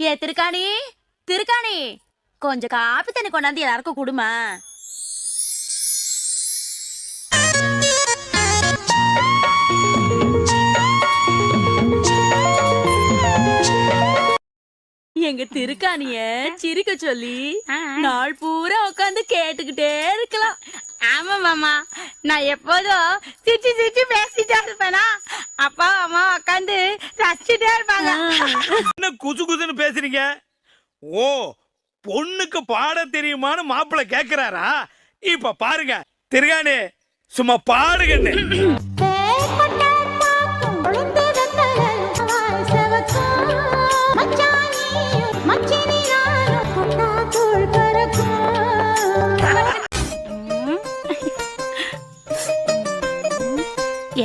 ஏ திருக்காணி, திருக்காணி, கொஞ்சம் காப்பி தண்ணி கொண்டாந்து எல்லாருக்கும் குடுமா. எங்க திருக்காணிய சிரிக்க சொல்லி நாள் பூரா உட்காந்து கேட்டுக்கிட்டே இருக்கலாம். ஆமா மாமா, நான் எப்போதும் சிரிச்சு சிரிச்சு பேசிட்டே இருப்பேனா, அப்பா அம்மா உட்காந்து ரசிச்சுட்டே இருப்பாங்க. என்ன குசு குசுன்னு பேசுறீங்க? ஓ, பொண்ணுக்கு பாட தெரியுமான்னு மாப்பிள்ள கேக்குறாரா? இப்ப பாருங்க திருகாணி, சும்மா பாடுகன்னு.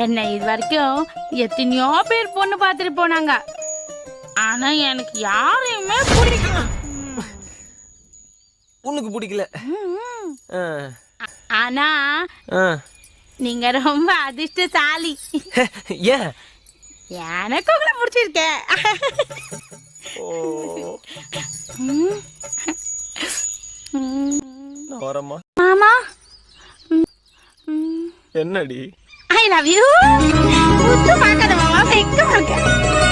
என்ன இது வரைக்கும் எத்தனையோ பேர் பொண்ணு பார்த்துட்டு போனாங்க, ஆனா எனக்கு யாரையுமே பிடிக்கல. உனக்கு பிடிக்கல? ஆனா நீங்க ரொம்ப அதிர்ஷ்டசாலி. ஏன்? எனக்கு உங்களை பிடிச்சிருக்கே. மாமா என்னடி? I love you. Mutu makan sama mama, ikut makan.